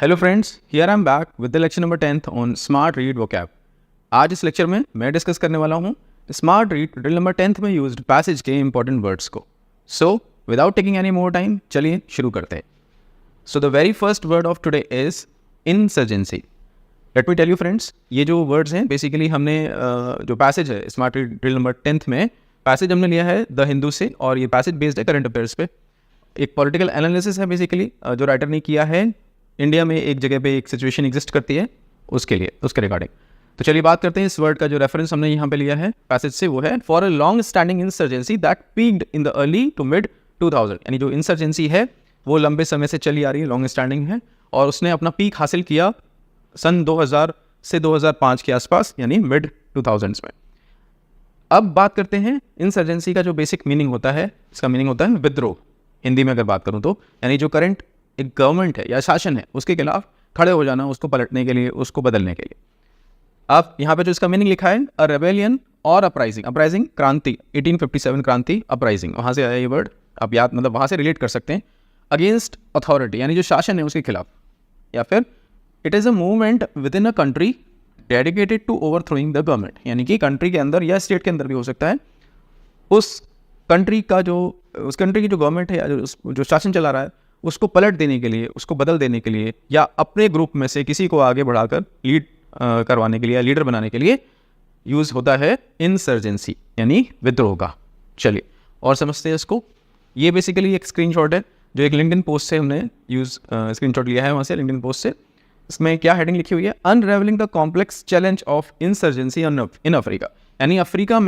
Hello friends, here I am back with the lecture number 10th on smart read vocab. आज इस lecture में मैं discuss करने वाला हूँ smart read drill number 10th में यूज्ड पैसेज के इंपॉर्टेंट वर्ड्स को। So without taking any more time, चलिए शुरू करते हैं। So the very first word of today is insurgency. Let me tell you friends, ये जो वर्ड्स हैं बेसिकली हमने जो पैसेज है smart read drill number 10th में पैसेज हमने लिया है द हिंदू से, और ये पैसेज बेस्ड है करंट अफेयर्स पे। एक पॉलिटिकल एनालिसिस है बेसिकली जो राइटर ने किया है। इंडिया में एक जगह पे एक सिचुएशन एग्जिस्ट करती है उसके लिए, उसके रिगार्डिंग। तो चलिए बात करते हैं इस वर्ड का। जो रेफरेंस हमने यहाँ पे लिया है पैसेज से वो है for a long standing insurgency that peaked in the early to mid 2000। यानी जो इंसर्जेंसी है वो लंबे समय से चली आ रही है, लॉन्ग स्टैंडिंग है, और उसने अपना पीक हासिल किया सन 2000 से 2005 के आसपास, यानी मिड 2000s में। अब बात करते हैं इंसर्जेंसी का जो बेसिक मीनिंग होता है। इसका मीनिंग होता है विद्रोह, हिंदी में अगर बात करूँ तो। यानी जो करंट एक गवर्नमेंट है या शासन है उसके खिलाफ खड़े हो जाना, उसको पलटने के लिए, उसको बदलने के लिए। अब यहाँ पे जो इसका मीनिंग लिखा है अ रेबेलियन और अपराइजिंग। अपराइजिंग क्रांति, 1857 क्रांति, अपराइजिंग वहाँ से आया ये वर्ड। आप याद मतलब वहाँ से रिलेट कर सकते हैं। अगेंस्ट अथॉरिटी यानी जो शासन है उसके खिलाफ, या फिर it is a movement within a country dedicated to overthrowing the government. यानी कि कंट्री के अंदर या स्टेट के अंदर भी हो सकता है, उस कंट्री की जो गवर्नमेंट है या जो शासन चला रहा है उसको पलट देने के लिए, उसको बदल देने के लिए, या अपने ग्रुप में से किसी को आगे बढ़ाकर लीड करवाने के लिए या लीडर बनाने के लिए यूज़ होता है इंसर्जेंसी, यानी विद्रोह का। चलिए और समझते हैं इसको। ये बेसिकली एक स्क्रीनशॉट है जो एक लिंक्डइन पोस्ट से हमने स्क्रीनशॉट लिया है, वहाँ से लिंक्डइन पोस्ट से। इसमें क्या हेडिंग लिखी हुई है, unravelling the complex challenge of insurgency in Africa. यानी अफ्रीका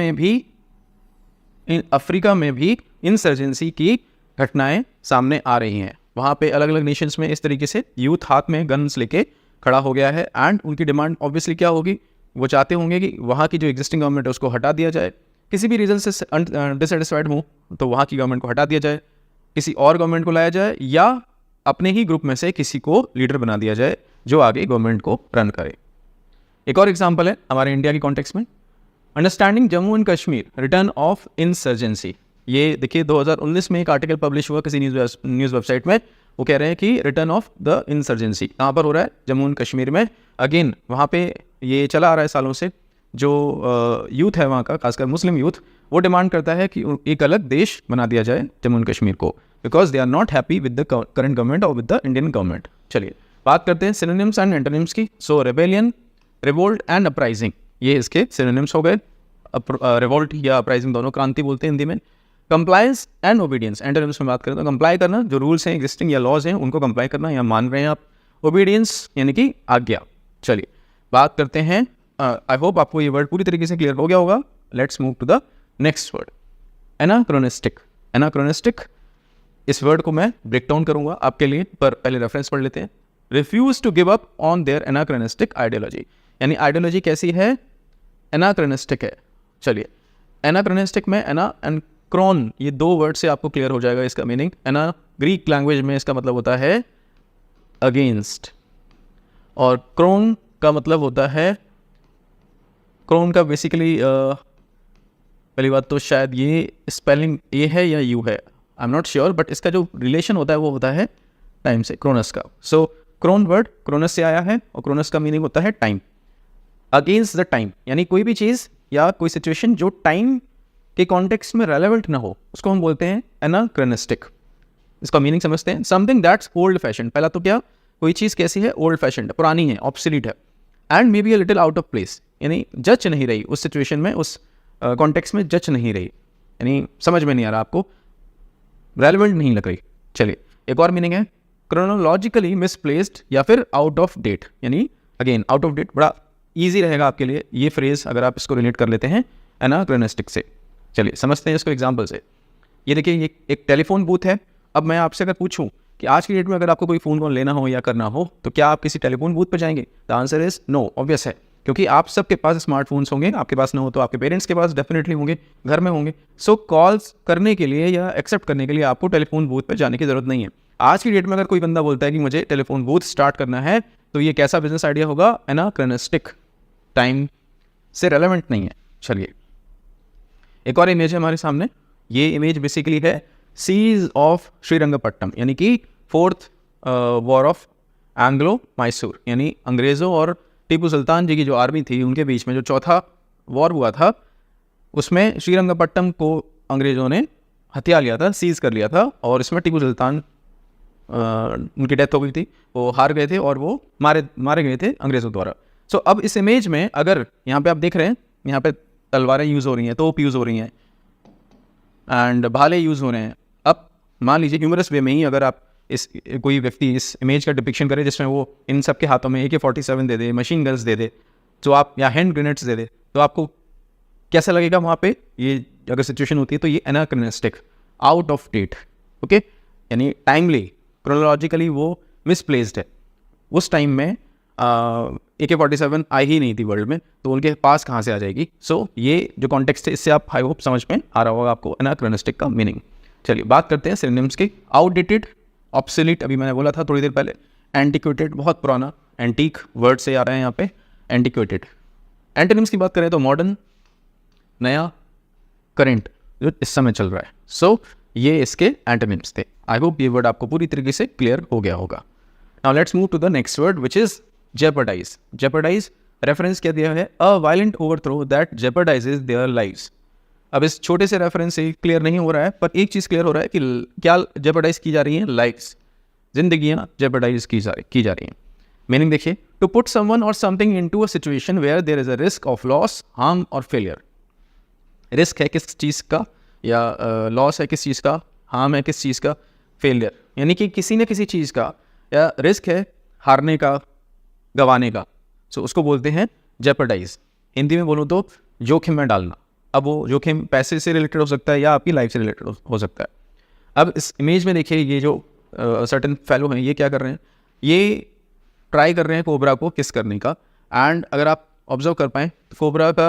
में भी इंसर्जेंसी की घटनाएं सामने आ रही हैं। वहाँ पे अलग अलग नेशंस में इस तरीके से यूथ हाथ में गन्स लेके खड़ा हो गया है, एंड उनकी डिमांड ऑब्वियसली क्या होगी, वो चाहते होंगे कि वहाँ की जो एग्जिस्टिंग गवर्नमेंट है उसको हटा दिया जाए। किसी भी रीज़न से डिससेटिस्फाइड हो तो वहाँ की गवर्नमेंट को हटा दिया जाए, किसी और गवर्नमेंट को लाया जाए, या अपने ही ग्रुप में से किसी को लीडर बना दिया जाए जो आगे गवर्नमेंट को रन करे। एक और एग्जाम्पल है हमारे इंडिया की कॉन्टेक्स्ट में, understanding Jammu and Kashmir return of insurgency. ये देखिए 2019 में एक आर्टिकल पब्लिश हुआ किसी न्यूज़ वेबसाइट में। वो कह रहे हैं कि रिटर्न ऑफ द इंसर्जेंसी कहाँ पर हो रहा है, जम्मू एंड कश्मीर में। अगेन वहाँ पे ये चला आ रहा है सालों से। जो यूथ है वहाँ का, खासकर मुस्लिम यूथ, वो डिमांड करता है कि एक अलग देश बना दिया जाए जम्मू एंड कश्मीर को, because they are not happy with the current government और विद द इंडियन गवर्नमेंट। चलिए बात करते हैं सिनोनिम्स एंड एंटोनिम्स की। So rebellion, revolt and uprising, ये इसके सिनोनिम्स हो गए। रिवोल्ट या अपराइजिंग दोनों क्रांति बोलते हैं हिंदी में। कंप्लायंस एंड ओबीडियंस, एंटोनिम्स में बात करें तो कंप्लाई करना, जो रूल्स हैं एग्जिस्टिंग या लॉज हैं उनको कंप्लाई करना या मान रहे हैं आप। ओबीडियंस यानी कि आज्ञा। चलिए बात करते हैं, आई होप आपको ये वर्ड पूरी तरीके से क्लियर हो गया होगा। Let's move to the next word, anachronistic. Anachronistic, इस वर्ड को मैं ब्रेक डाउन करूंगा आपके लिए, पर पहले रेफरेंस पढ़ लेते हैं। Refuse to give up on their anachronistic ideology. यानी आइडियोलॉजी कैसी है, एनाक्रोनिस्टिक है। चलिए एनाक्रोनिस्टिक में एना एंड क्रोन, ये दो वर्ड से आपको क्लियर हो जाएगा इसका मीनिंग। एना ग्रीक लैंग्वेज में इसका मतलब होता है अगेंस्ट, और क्रोन का मतलब होता है, क्रोन का बेसिकली पहली बात तो शायद ये स्पेलिंग ए है या यू है, I am not sure, but इसका जो रिलेशन होता है वो होता है टाइम से, क्रोनस का। सो क्रोन वर्ड क्रोनस से आया है, और क्रोनस का मीनिंग होता है टाइम। अगेंस्ट द टाइम, यानी कोई भी चीज़ या कोई सिचुएशन जो टाइम के कॉन्टेक्स्ट में रेलेवेंट ना हो उसको हम बोलते हैं एनाक्रोनिस्टिक। इसका मीनिंग समझते हैं, समथिंग दैट्स ओल्ड फैशन। पहला तो क्या, कोई चीज़ कैसी है, ओल्ड फैशन, पुरानी है, ऑब्सोलीट है, and may be a little out of place, यानी जच नहीं रही उस सिचुएशन में, उस कॉन्टेक्स्ट में जच नहीं रही, यानी समझ में नहीं आ रहा आपको, रेलेवेंट नहीं लग रही। चलिए एक और मीनिंग है क्रोनोलॉजिकली मिसप्लेस्ड या फिर आउट ऑफ डेट। यानी अगेन आउट ऑफ डेट, बड़ा ईजी रहेगा आपके लिए ये फ्रेज अगर आप इसको रिलेट कर लेते हैं एनाक्रोनिस्टिक से। चलिए समझते हैं इसको एग्जाम्पल से। ये देखिए ये एक टेलीफोन बूथ है। अब मैं आपसे अगर पूछूं कि आज की डेट में अगर आपको कोई फ़ोन कॉल लेना हो या करना हो तो क्या आप किसी टेलीफोन बूथ पर जाएंगे? The answer is no, obvious है, क्योंकि आप सबके पास स्मार्टफोन्स होंगे। आपके पास ना हो तो आपके पेरेंट्स के पास डेफिनेटली होंगे, घर में होंगे। सो कॉल्स करने के लिए या एक्सेप्ट करने के लिए आपको टेलीफोन बूथ पर जाने की ज़रूरत नहीं है। आज की डेट में अगर कोई बंदा बोलता है कि मुझे टेलीफोन बूथ स्टार्ट करना है तो ये कैसा बिजनेस आइडिया होगा? एनाक्रोनिस्टिक, टाइम से रेलेवेंट नहीं है। चलिए एक और इमेज है हमारे सामने। ये इमेज बेसिकली है सीज ऑफ श्रीरंगपट्टनम, यानी कि 4th war of Anglo Mysore, यानी अंग्रेज़ों और टीपू सुल्तान जी की जो आर्मी थी उनके बीच में जो चौथा वॉर हुआ था, उसमें श्रीरंगपट्टनम को अंग्रेज़ों ने हथिया लिया था, सीज़ कर लिया था, और इसमें टीपू सुल्तान उनकी डेथ हो गई थी, वो हार गए थे और वो मारे गए थे अंग्रेज़ों द्वारा। सो अब इस इमेज में अगर यहाँ पे आप देख रहे हैं, यहाँ पे तलवारें यूज़ हो रही हैं, तोप यूज़ हो रही हैं एंड भाले यूज़ हो रहे हैं। अब मान लीजिए ह्यूमरस वे में ही अगर आप कोई व्यक्ति इस इमेज का डिपिक्शन करे जिसमें वो इन सब के हाथों में AK-47 दे दे, मशीन गन्स दे दे, तो आप या हैंड ग्रेनेड्स दे दे, तो आपको कैसा लगेगा वहाँ पे? ये अगर सिचुएशन होती है तो ये anachronistic, out of date, okay, यानी टाइमली, क्रोनोलॉजिकली वो मिसप्लेस्ड है। उस टाइम में AK-47 आई ही नहीं थी वर्ल्ड में, तो उनके पास कहाँ से आ जाएगी? सो ये जो कॉन्टेक्स्ट है, इससे आप आई होप समझ में आ रहा होगा आपको एनाक्रोनिस्टिक का मीनिंग। चलिए बात करते हैं सिनोनिम्स की। आउटडेटेड, ऑब्सोलीट, अभी मैंने बोला था थोड़ी देर पहले। एंटिक्वेटेड, बहुत पुराना, एंटीक वर्ड से आ रहा है यहाँ पे, एंटिक्वेटेड। एंटोनिम्स की बात करें तो मॉडर्न, नया, करेंट, जो इस समय चल रहा है। सो ये इसके एंटोनिम्स थे। आई होप ये वर्ड आपको पूरी तरीके से क्लियर हो गया होगा। Now let's move to the next word which is jeopardise. Jeopardise reference क्या दिया है? A violent overthrow that jeopardises their lives. अब इस छोटे से रेफरेंस से क्लियर नहीं हो रहा है, पर एक चीज़ क्लियर हो रहा है कि क्या जेपर्डाइज की जा रही है? लाइव्स, जिंदगियाँ जेपर्डाइज की जा रही हैं। मीनिंग देखिए, to put someone or something into a situation where there is a risk of loss, harm or failure. Risk है किस चीज़ का, या लॉस है किस चीज़ का, हार्म है किस चीज़ का, फेलियर, यानी कि किसी न किसी चीज़ का, या रिस्क है हारने का, गंवाने का, सो उसको बोलते हैं जेपर्डाइज। हिंदी में बोलूँ तो जोखिम में डालना। अब वो जोखिम पैसे से रिलेटेड हो सकता है या आपकी लाइफ से रिलेटेड हो सकता है। अब इस इमेज में देखिए, ये जो सर्टेन फेलो हैं, ये क्या कर रहे हैं? ये ट्राई कर रहे हैं कोबरा को किस करने का। एंड अगर आप ऑब्जर्व कर पाएँ तो कोबरा का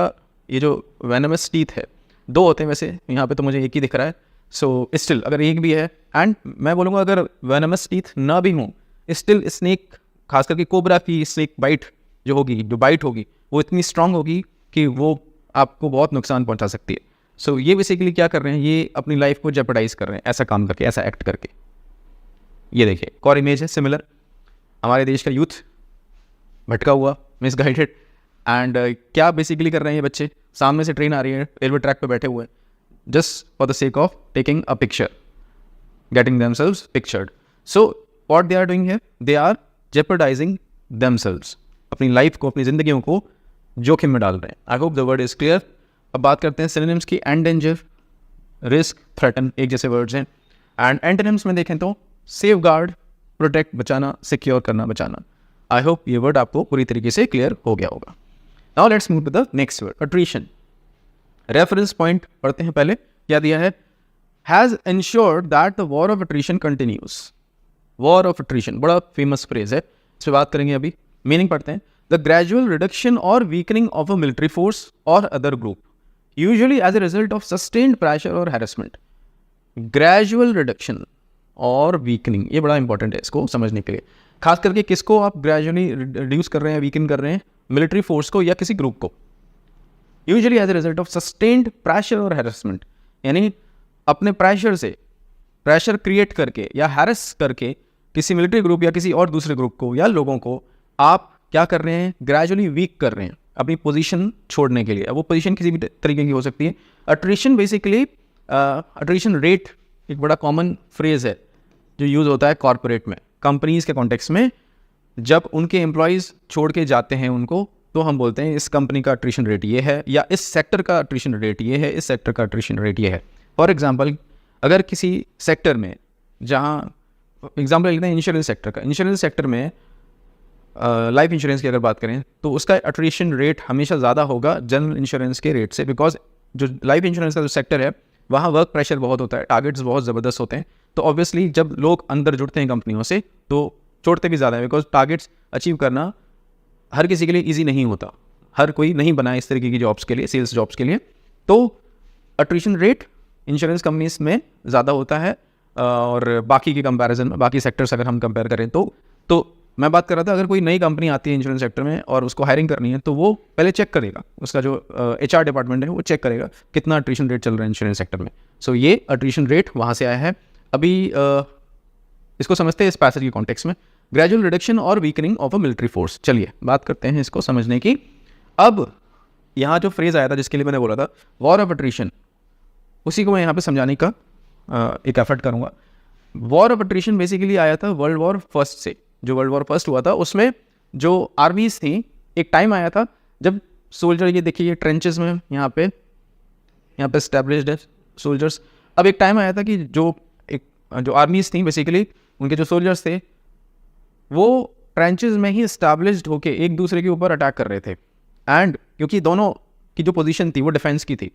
ये जो वेनमस टीथ है, 2 होते हैं वैसे, यहाँ पे तो मुझे एक ही दिख रहा है। सो स्टिल अगर एक भी है, एंड मैं बोलूँगा अगर वेनमस टीथ ना भी हों, स्टिल स्नेक, खास करके कोबरा की स्नेक बाइट जो बाइट होगी वो इतनी स्ट्रांग होगी कि वो आपको बहुत नुकसान पहुंचा सकती है। सो ये बेसिकली क्या कर रहे हैं? ये अपनी लाइफ को जेपर्डाइज कर रहे हैं, ऐसा काम करके, ऐसा एक्ट करके। ये देखिए एक और इमेज है सिमिलर। हमारे देश का यूथ भटका हुआ, मिसगाइडेड, एंड क्या बेसिकली कर रहे हैं ये बच्चे? सामने से ट्रेन आ रही है, रेलवे ट्रैक पे बैठे हुए हैं, just for the sake of taking a picture, getting themselves pictured. So what they are doing here? They are jeopardising themselves, अपनी लाइफ को, अपनी जिंदगियों को जोखिम में डाल रहे हैं। I hope the word is clear. अब बात करते हैं सिनोनिम्स की। एंडेंजर, रिस्क, थ्रेटन, एक जैसे वर्ड्स हैं। एंड एंटोनिम्स में देखें तो सेफगार्ड, प्रोटेक्ट, बचाना, सिक्योर करना, बचाना। आई होप ये वर्ड आपको पूरी तरीके से क्लियर हो गया होगा। Now let's move to the next word, attrition. Reference point पढ़ते हैं पहले, क्या दिया है? Has ensured that the war of attrition continues. War of attrition बड़ा फेमस फ्रेज है, इस पर बात करेंगे अभी। मीनिंग पढ़ते हैं, द ग्रेजुअल रिडक्शन और weakening of a military force और other group, usually as a result of sustained pressure और हैरेसमेंट। ग्रेजुअल रिडक्शन और वीकनिंग, ये बड़ा इंपॉर्टेंट है इसको समझने के लिए। खास करके किसको आप ग्रेजुअली रिड्यूस कर रहे हैं, वीकन कर रहे हैं? मिलिट्री फोर्स को या किसी ग्रुप को। Usually as a result of sustained pressure और हैरेसमेंट, यानी अपने प्रेशर से, प्रेशर क्रिएट करके या हैरेस करके किसी मिलिट्री ग्रुप या किसी और दूसरे ग्रुप को या लोगों को आप क्या कर रहे हैं? ग्रेजुअली वीक कर रहे हैं अपनी पोजीशन छोड़ने के लिए। वो पोजीशन किसी भी तरीके की हो सकती है। अट्रीशन बेसिकली, अट्रीशन रेट एक बड़ा कॉमन फ्रेज है जो यूज़ होता है कॉर्पोरेट में, कंपनीज के कॉन्टेक्स्ट में। जब उनके एम्प्लॉयज़ छोड़ के जाते हैं उनको, तो हम बोलते हैं इस कंपनी का अट्रीशन रेट ये है, या इस सेक्टर का अट्रीशन रेट ये है, इस सेक्टर का अट्रीशन रेट ये है। फॉर एग्जाम्पल, अगर किसी सेक्टर में, जहाँ एग्जाम्पल लेते हैं इंश्योरेंस सेक्टर का, इंश्योरेंस सेक्टर में लाइफ इंश्योरेंस की अगर बात करें तो उसका अट्रीशन रेट हमेशा ज़्यादा होगा जनरल इंश्योरेंस के रेट से, बिकॉज जो लाइफ इंश्योरेंस का जो सेक्टर है वहाँ वर्क प्रेशर बहुत होता है, टारगेट्स बहुत ज़बरदस्त होते हैं। तो ऑब्वियसली जब लोग अंदर जुड़ते हैं कंपनियों से तो छोड़ते भी ज़्यादा है, बिकॉज टारगेट्स अचीव करना हर किसी के लिए ईजी नहीं होता, हर कोई नहीं बना इस तरीके की जॉब्स के लिए, सेल्स जॉब्स के लिए। तो अट्रीशन रेट इंश्योरेंस कंपनीज में ज़्यादा होता है, और बाकी के कंपैरिजन में, बाकी सेक्टर्स अगर हम कंपेयर करें तो मैं बात कर रहा था, अगर कोई नई कंपनी आती है इंश्योरेंस सेक्टर में और उसको हायरिंग करनी है तो वो पहले चेक करेगा, उसका जो HR डिपार्टमेंट है वो चेक करेगा कितना अट्रीशन रेट चल रहा है इंश्योरेंस सेक्टर में। सो ये अट्रीशन रेट वहाँ से आया है। अभी इसको समझते हैं इस पैसेज के कॉन्टेक्स्ट में। ग्रेजुअल रिडक्शन और weakening of a military force. चलिए बात करते हैं इसको समझने की। अब यहाँ जो फ्रेज आया था जिसके लिए मैंने बोला था वॉर ऑफ अट्रिशन, उसी को मैं यहाँ पे समझाने का एक एफर्ट करूँगा। वॉर ऑफ अट्रिशन बेसिकली आया था वर्ल्ड वॉर फर्स्ट से। जो वर्ल्ड वॉर फर्स्ट हुआ था उसमें जो आर्मीज थी, एक टाइम आया था जब सोल्जर, ये देखिए ये ट्रेंचेस में यहाँ पे एस्टेब्लिश्ड है सोल्जर्स। अब एक टाइम आया था कि जो आर्मीज थी बेसिकली, उनके जो सोल्जर्स थे वो ट्रेंचेस में ही एस्टैब्लिश्ड होके एक दूसरे के ऊपर अटैक कर रहे थे। एंड क्योंकि दोनों की जो पोजीशन थी वो डिफेंस की थी,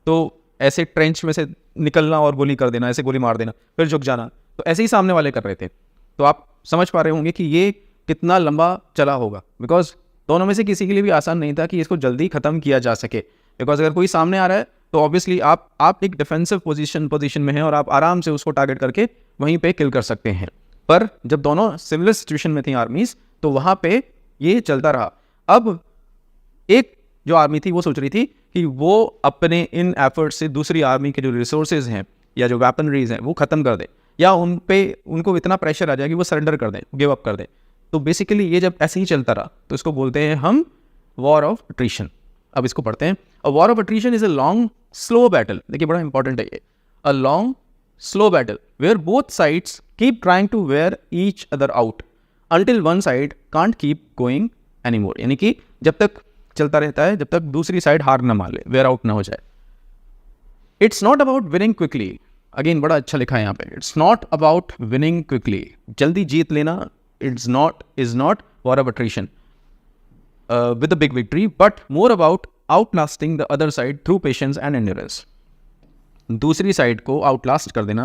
तो ऐसे ट्रेंच में से निकलना और गोली कर देना, ऐसे गोली मार देना फिर झुक जाना, तो ऐसे ही सामने वाले कर रहे थे। तो आप समझ पा रहे होंगे कि ये कितना लंबा चला होगा, बिकॉज दोनों में से किसी के लिए भी आसान नहीं था कि इसको जल्दी ख़त्म किया जा सके। बिकॉज अगर कोई सामने आ रहा है तो ऑब्वियसली आप एक डिफेंसिव पोजीशन में हैं और आप आराम से उसको टारगेट करके वहीं पे किल कर सकते हैं। पर जब दोनों सिमिलर सिचुएशन में थी आर्मीज, तो वहाँ पे ये चलता रहा। अब एक जो आर्मी थी वो सोच रही थी कि वो अपने इन एफर्ट से दूसरी आर्मी के जो रिसोर्सेज हैं या जो वेपनरीज हैं वो ख़त्म कर दे, या उनको इतना प्रेशर आ जाए कि वो सरेंडर कर दें, गिव अप कर दें। तो बेसिकली ये जब ऐसे ही चलता रहा तो इसको बोलते हैं हम वॉर ऑफ अट्रिशन। अब इसको पढ़ते हैं। A war of attrition is a long slow battle. देखिए बड़ा इंपॉर्टेंट है ये, a long slow battle where both sides keep trying to wear each other out until one side can't keep going anymore. यानी कि जब तक चलता रहता है जब तक दूसरी साइड हार ना मान ले, वेयर आउट ना हो जाए। It's not about winning quickly. Again बड़ा अच्छा लिखा है यहाँ पे, it's not about winning quickly, जल्दी जीत लेना is not war of attrition with a big victory, but more about outlasting the other side through patience and endurance. दूसरी side को आउटलास्ट कर देना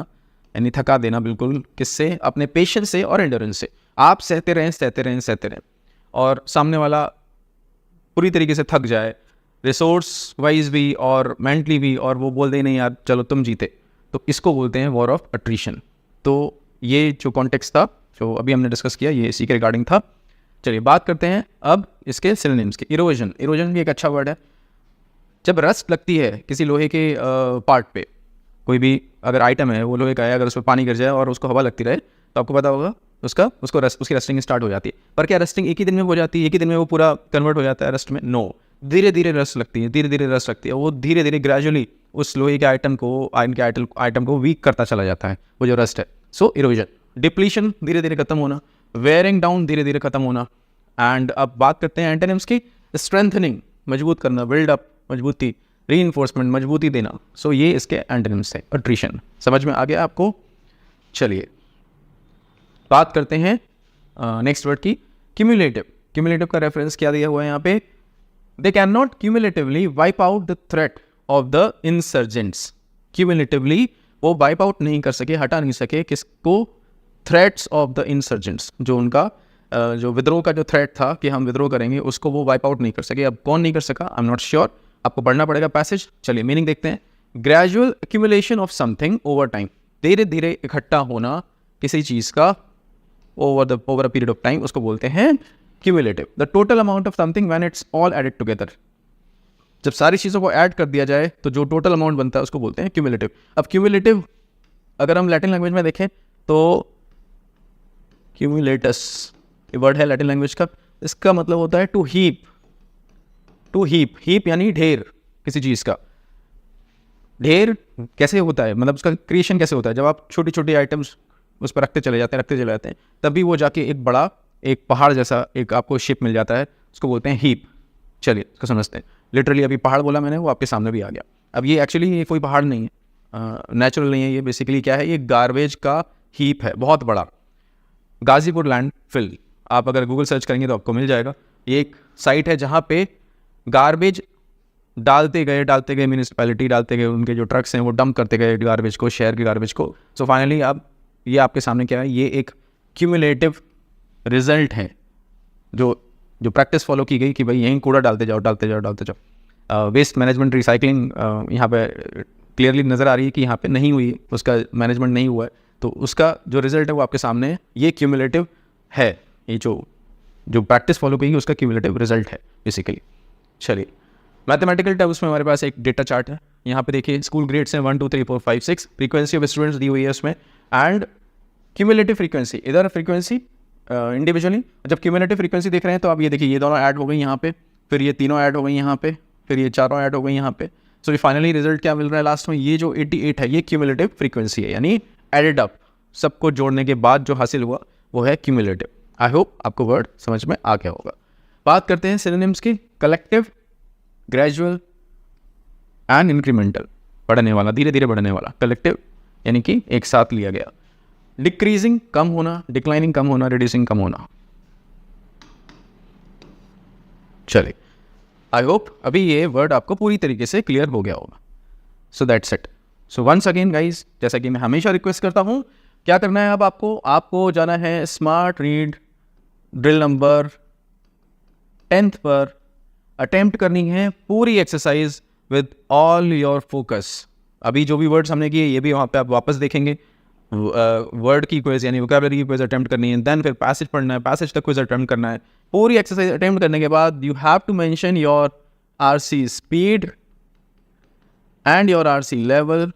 यानी थका देना, बिल्कुल किससे? अपने पेशेंस से और एंड्योरेंस से। आप सहते रहें और सामने वाला पूरी तरीके से थक जाए, रिसोर्स वाइज भी और मेंटली भी, और वो बोल दे नहीं यार चलो तुम जीते, तो इसको बोलते हैं वॉर ऑफ अट्रिशन। तो ये जो कॉन्टेक्स्ट था जो अभी हमने डिस्कस किया ये इसी के रिगार्डिंग था। चलिए बात करते हैं अब इसके सिनोनिम्स के। इरोजन भी एक अच्छा वर्ड है। जब रस्ट लगती है किसी लोहे के पार्ट पे, कोई भी अगर आइटम है वो लोहे का है, अगर उसमें पानी गिर जाए और उसको हवा लगती रहे तो आपको पता होगा उसकी रस्टिंग स्टार्ट हो जाती है। पर क्या रस्टिंग एक ही दिन में हो जाती है, एक ही दिन में वो पूरा कन्वर्ट हो जाता है रस्ट में? नो, धीरे धीरे रस्ट लगती है, वो धीरे धीरे ग्रेजुअली उस लोहे के आइटम को वीक करता चला जाता है वो जो रस्ट है। सो इरोजन, डिप्लीशन धीरे धीरे खत्म होना, वेयरिंग डाउन धीरे धीरे खत्म होना। एंड अब बात करते हैं एंटोनिम्स की। स्ट्रेंथनिंग मजबूत करना, बिल्डअप मजबूती, रीइंफोर्समेंट मजबूती देना। सो ये इसके एंटोनिम्स है। अट्रिशन समझ में आ गया आपको? चलिए बात करते हैं नेक्स्ट वर्ड की, क्यूमुलेटिव। क्यूमुलेटिव का रेफरेंस क्या दिया हुआ है यहाँ पे? They can not cumulatively wipe out the threat of the insurgents. Cumulatively वो वाइप आउट नहीं कर सके, हटा नहीं सके किसको? Threats of the insurgents. जो उनका जो विद्रोह का जो थ्रेट था कि हम विद्रोह करेंगे, उसको वो वाइप आउट नहीं कर सके। अब कौन नहीं कर सका? आई एम नॉट श्योर, आपको पढ़ना पड़ेगा पैसेज। चलिए मीनिंग देखते हैं। Gradual accumulation of something over time, धीरे धीरे इकट्ठा होना किसी चीज़ का over a period of time, उसको बोलते हैं cumulative. The total amount of something when it's all added together. जब सारी चीज़ों को ऐड कर दिया जाए तो जो टोटल अमाउंट बनता है उसको बोलते हैं क्यूमुलेटिव। अब क्यूमुलेटिव अगर हम लैटिन लैंग्वेज में देखें तो क्यूमुलेटस ये वर्ड है लैटिन लैंग्वेज का, इसका मतलब होता है टू हीप। हीप यानी ढेर, किसी चीज़ का ढेर कैसे होता है, मतलब उसका क्रिएशन कैसे होता है? जब आप छोटी छोटी आइटम्स उस पर रखते चले जाते हैं तभी वो जाके एक पहाड़ जैसा एक आपको शेप मिल जाता है, उसको बोलते हैं हीप। चलिए इसको समझते हैं। लिटरली अभी पहाड़ बोला मैंने, वो आपके सामने भी आ गया। अब ये एक्चुअली ये कोई पहाड़ नहीं है, नेचुरल नहीं है, ये बेसिकली क्या है? ये गार्बेज का हीप है, बहुत बड़ा। गाजीपुर लैंडफिल, आप अगर गूगल सर्च करेंगे तो आपको मिल जाएगा। ये एक साइट है जहाँ पे गार्बेज डालते गए म्यूनिसिपैलिटी डालते गए, उनके जो ट्रक्स हैं वो डंप करते गए गार्बेज को, शहर के गार्बेज को। सो फाइनली अब ये आपके सामने क्या है? ये एक क्यूमुलेटिव रिजल्ट है जो प्रैक्टिस फॉलो की गई कि भाई यहीं कूड़ा डालते जाओ। वेस्ट मैनेजमेंट रिसाइकलिंग यहाँ पे क्लियरली नज़र आ रही है कि यहाँ पे नहीं हुई, उसका मैनेजमेंट नहीं हुआ है, तो उसका जो रिजल्ट है वो आपके सामने है। ये क्यूमुलेटिव है, ये जो प्रैक्टिस फॉलो की गई उसका क्यूमुलेटिव रिजल्ट है बेसिकली। चलिए मैथमेटिकल टर्म्स में हमारे पास एक डेटा चार्ट है। यहाँ पे देखिए स्कूल ग्रेड्स हैं 1 2 3 4 5 6, फ्रीक्वेंसी ऑफ स्टूडेंट्स दी हुई है उसमें, एंड क्यूमुलेटिव फ्रीक्वेंसी। इधर फ्रीक्वेंसी इंडिविजुअली। जब क्यूमुलेटिव फ्रीक्वेंसी देख रहे हैं तो आप ये देखिए, ये दोनों ऐड हो गई यहाँ पे, फिर ये तीनों ऐड हो गई यहाँ पे, फिर ये चारों ऐड हो गई यहाँ पे। सो ये फाइनली रिजल्ट क्या मिल रहा है लास्ट में, ये जो 88 है ये क्यूमुलेटिव फ्रीक्वेंसी है, यानी एडेड अप, सबको जोड़ने के बाद जो हासिल हुआ वो है क्यूमुलेटिव। आई होप आपको वर्ड समझ में आ गया होगा। बात करते हैं सिनोनिम्स की। कलेक्टिव, ग्रेजुअल एंड इंक्रीमेंटल, बढ़ने वाला, धीरे धीरे बढ़ने वाला। कलेक्टिव यानी कि एक साथ लिया गया। डिक्रीजिंग, कम होना, डिक्लाइनिंग, कम होना, रिड्यूसिंग, कम होना। चलिए, आई होप अभी ये वर्ड आपको पूरी तरीके से क्लियर हो गया होगा। So that's it. So once again guys, जैसा कि मैं हमेशा रिक्वेस्ट करता हूँ, क्या करना है अब आपको जाना है smart read drill number 10th पर, अटेम्प्ट करनी है पूरी exercise with all your focus. अभी जो भी वर्ड्स हमने किए ये भी वहाँ पे आप वापस देखेंगे। वर्ड की क्विज यानी वोकैबुलरी की क्विज अटेम्प्ट करनी है, देन फिर पैसेज पढ़ना है, पैसेज तक क्विज अटेम्प्ट करना है। पूरी एक्सरसाइज अटेम्प्ट करने के बाद you have to mention your RC speed and your RC level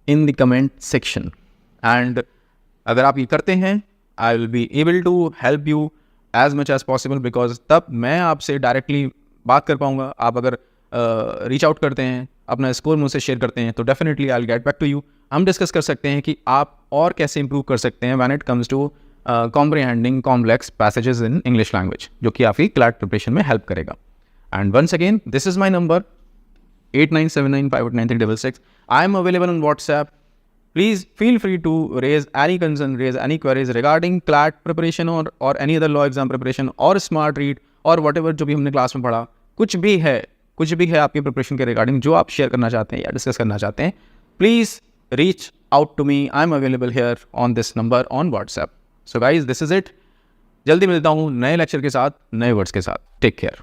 in the comment section. And अगर आप ये करते हैं, I will be able to help you as much as possible, because तब मैं आपसे डायरेक्टली बात कर पाऊंगा। आप अगर रीच आउट करते हैं, अपना स्कोर मुझसे शेयर करते हैं, तो definitely I will get back to you. हम डिस्कस कर सकते हैं कि आप और कैसे इंप्रूव कर सकते हैं when it comes to comprehending complex passages in English language, जो कि आपकी क्लैट प्रिपरेशन में हेल्प करेगा। And once again, this is my number 8979589366. I am available on WhatsApp. Please feel free to raise any concern, raise any queries regarding CLAT preparation or any other law exam preparation or smart read और whatever जो भी हमने class में पढ़ा, कुछ भी है आपकी प्रिपरेशन के रिगार्डिंग जो आप शेयर करना चाहते हैं या डिस्कस करना चाहते हैं, please reach out to me. I am available here on this number on WhatsApp. So guys, this is it. जल्दी मिलता हूँ नए लेक्चर के साथ, नए वर्ड्स के साथ। Take care.